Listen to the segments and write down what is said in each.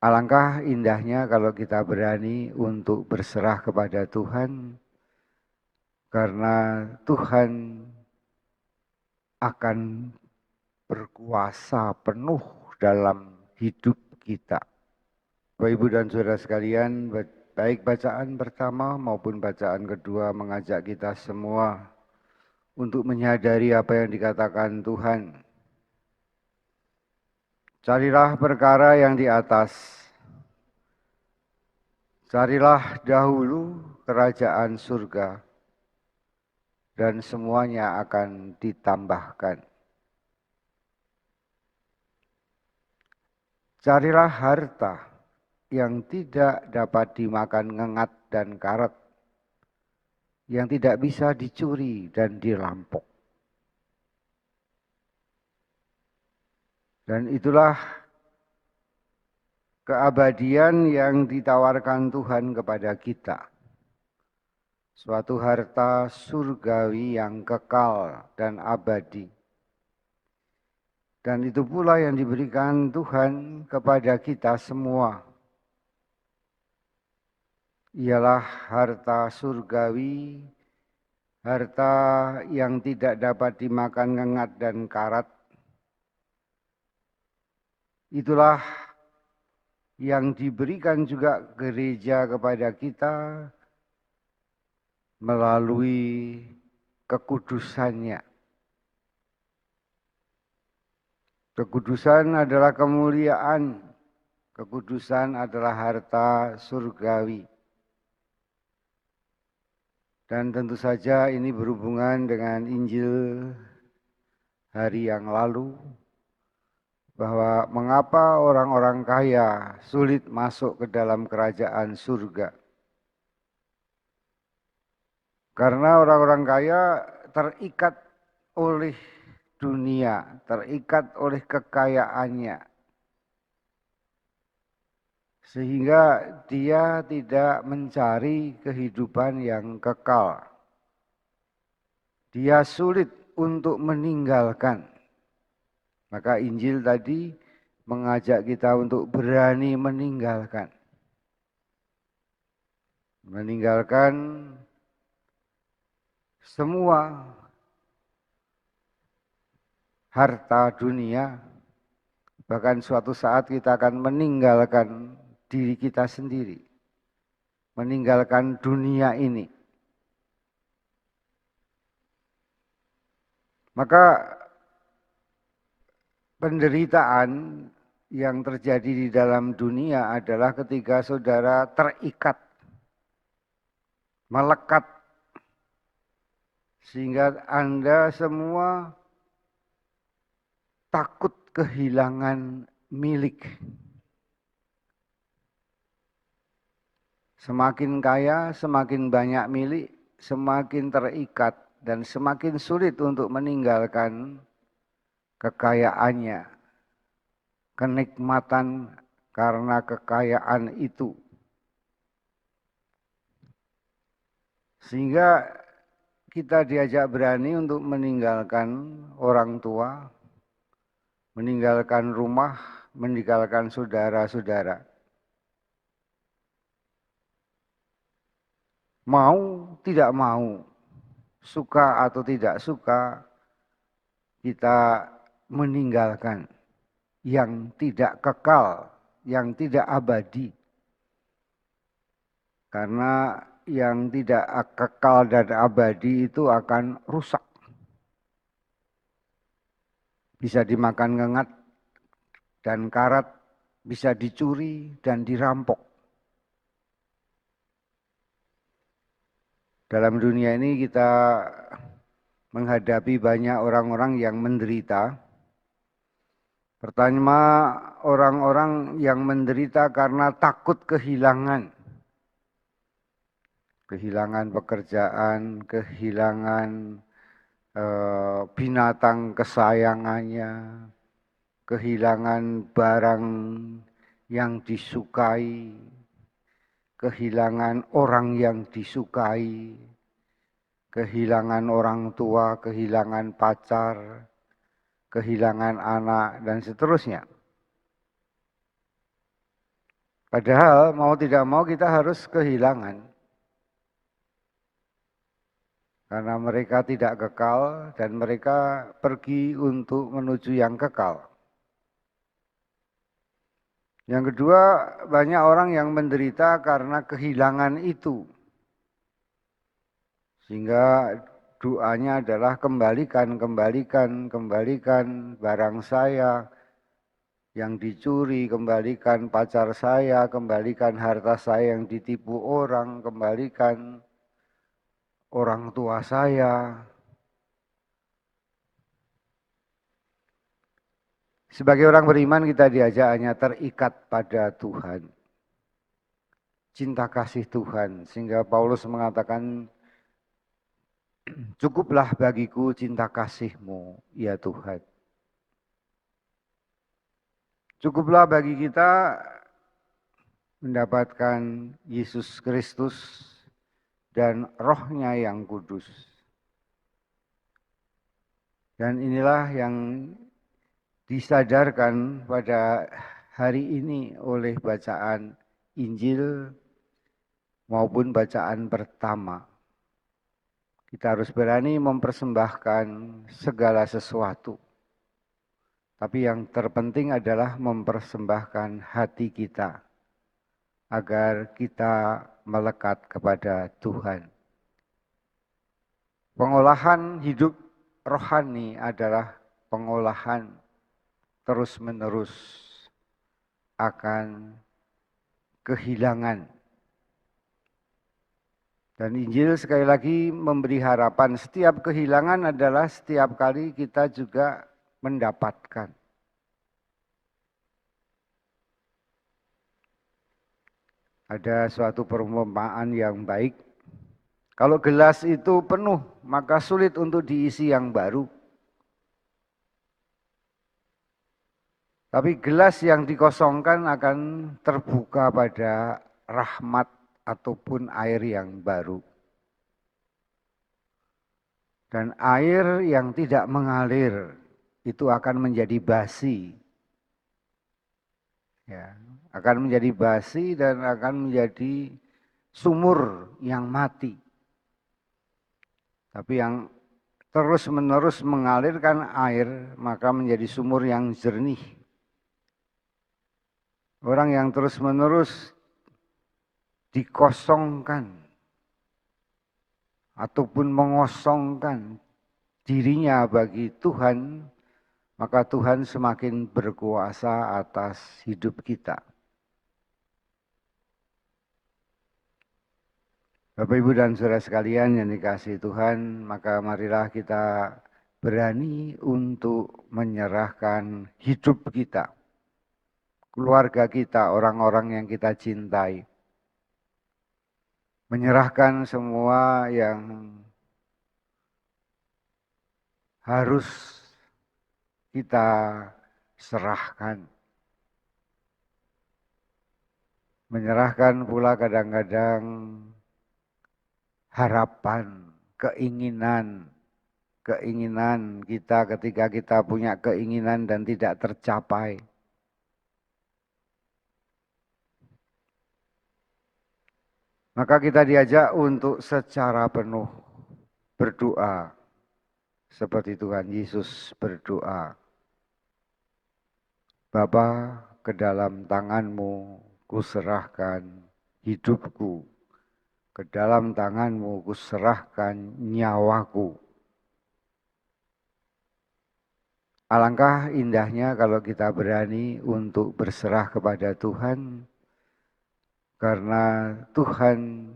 Alangkah indahnya kalau kita berani untuk berserah kepada Tuhan, karena Tuhan akan berkuasa penuh dalam hidup kita. Bapak, Ibu, dan Saudara sekalian, baik bacaan pertama maupun bacaan kedua mengajak kita semua untuk menyadari apa yang dikatakan Tuhan. Carilah perkara yang di atas. Carilah dahulu kerajaan surga, dan semuanya akan ditambahkan. Carilah harta yang tidak dapat dimakan ngengat dan karat, yang tidak bisa dicuri dan dirampok. Dan itulah keabadian yang ditawarkan Tuhan kepada kita. Suatu harta surgawi yang kekal dan abadi. Dan itu pula yang diberikan Tuhan kepada kita semua. Ialah harta surgawi, harta yang tidak dapat dimakan ngengat dan karat. Itulah yang diberikan juga gereja kepada kita melalui kekudusannya. Kekudusan adalah kemuliaan, kekudusan adalah harta surgawi. Dan tentu saja ini berhubungan dengan Injil hari yang lalu, bahwa mengapa orang-orang kaya sulit masuk ke dalam kerajaan surga. Karena orang-orang kaya terikat oleh dunia, terikat oleh kekayaannya. Sehingga dia tidak mencari kehidupan yang kekal. Dia sulit untuk meninggalkan. Maka Injil tadi mengajak kita untuk berani meninggalkan. Meninggalkan semua harta dunia, bahkan suatu saat kita akan meninggalkan diri kita sendiri, meninggalkan dunia ini. Maka penderitaan yang terjadi di dalam dunia adalah ketika saudara terikat, melekat, sehingga Anda semua takut kehilangan milik. Semakin kaya, semakin banyak milik, semakin terikat dan semakin sulit untuk meninggalkan kekayaannya, kenikmatan karena kekayaan itu. Sehingga kita diajak berani untuk meninggalkan orang tua, meninggalkan rumah, meninggalkan saudara-saudara. Mau, tidak mau, suka atau tidak suka, kita meninggalkan yang tidak kekal, yang tidak abadi. Karena yang tidak kekal dan abadi itu akan rusak. Bisa dimakan ngengat dan karat, bisa dicuri dan dirampok. Dalam dunia ini kita menghadapi banyak orang-orang yang menderita. Pertama, orang-orang yang menderita karena takut kehilangan. Kehilangan pekerjaan, kehilangan binatang kesayangannya, kehilangan barang yang disukai, kehilangan orang yang disukai, kehilangan orang tua, kehilangan pacar, kehilangan anak, dan seterusnya. Padahal mau tidak mau kita harus kehilangan. Karena mereka tidak kekal dan mereka pergi untuk menuju yang kekal. Yang kedua, banyak orang yang menderita karena kehilangan itu. Sehingga doanya adalah kembalikan barang saya yang dicuri, kembalikan pacar saya, kembalikan harta saya yang ditipu orang, kembalikan orang tua saya. Sebagai orang beriman kita diajak hanya terikat pada Tuhan. Cinta kasih Tuhan. Sehingga Paulus mengatakan, cukuplah bagiku cinta kasih-Mu, ya Tuhan. Cukuplah bagi kita mendapatkan Yesus Kristus dan Roh-Nya yang kudus. Dan inilah yang disadarkan pada hari ini oleh bacaan Injil maupun bacaan pertama. Kita harus berani mempersembahkan segala sesuatu. Tapi yang terpenting adalah mempersembahkan hati kita agar kita melekat kepada Tuhan. Pengolahan hidup rohani adalah pengolahan terus-menerus akan kehilangan. Dan Injil sekali lagi memberi harapan, setiap kehilangan adalah setiap kali kita juga mendapatkan. Ada suatu perumpamaan yang baik. Kalau gelas itu penuh, maka sulit untuk diisi yang baru. Tapi gelas yang dikosongkan akan terbuka pada rahmat ataupun air yang baru. Dan air yang tidak mengalir itu akan menjadi basi. Ya, akan menjadi basi dan akan menjadi sumur yang mati. Tapi yang terus-menerus mengalirkan air, maka menjadi sumur yang jernih. Orang yang terus-menerus dikosongkan ataupun mengosongkan dirinya bagi Tuhan, maka Tuhan semakin berkuasa atas hidup kita. Bapak, Ibu, dan saudara sekalian yang dikasihi Tuhan, maka marilah kita berani untuk menyerahkan hidup kita, keluarga kita, orang-orang yang kita cintai. Menyerahkan semua yang harus kita serahkan. Menyerahkan pula kadang-kadang harapan, keinginan kita ketika kita punya keinginan dan tidak tercapai. Maka kita diajak untuk secara penuh berdoa seperti Tuhan Yesus berdoa. Bapa, ke dalam tangan-Mu kuserahkan hidupku. Ke dalam tangan-Mu kuserahkan nyawaku. Alangkah indahnya kalau kita berani untuk berserah kepada Tuhan, karena Tuhan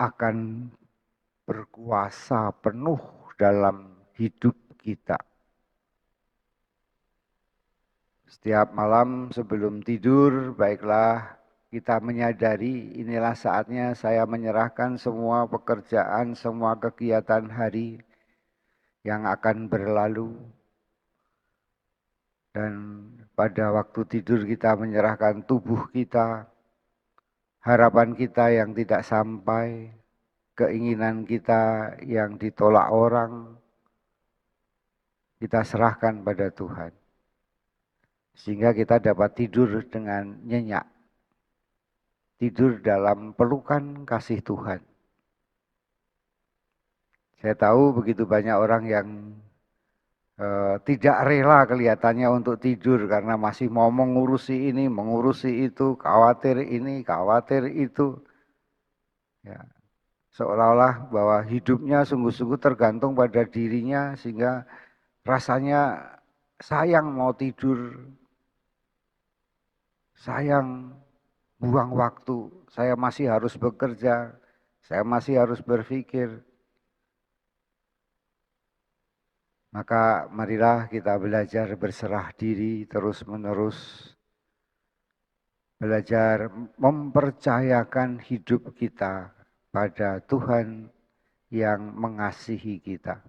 akan berkuasa penuh dalam hidup kita. Setiap malam sebelum tidur, baiklah kita menyadari inilah saatnya saya menyerahkan semua pekerjaan, semua kegiatan hari yang akan berlalu. Dan pada waktu tidur kita menyerahkan tubuh kita, harapan kita yang tidak sampai, keinginan kita yang ditolak orang, kita serahkan pada Tuhan. sehingga kita dapat tidur dengan nyenyak, tidur dalam pelukan kasih Tuhan. Saya tahu begitu banyak orang yang tidak rela kelihatannya untuk tidur karena masih mau mengurusi ini, mengurusi itu, khawatir ini, khawatir itu. Ya, seolah-olah bahwa hidupnya sungguh-sungguh tergantung pada dirinya sehingga rasanya sayang mau tidur, sayang buang waktu, saya masih harus bekerja, saya masih harus berpikir. Maka marilah kita belajar berserah diri terus-menerus, belajar mempercayakan hidup kita pada Tuhan yang mengasihi kita.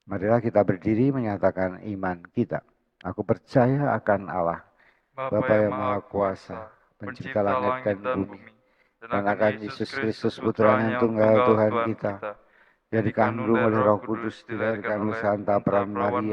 Marilah kita berdiri menyatakan iman kita. Aku percaya akan Allah, Bapa yang Maha Kuasa, pencipta langit dan bumi, dan akan Yesus Kristus putranya yang tunggal Tuhan kita, yang dikandung oleh Roh Kudus, dilahirkan oleh Santa Perawan Maria,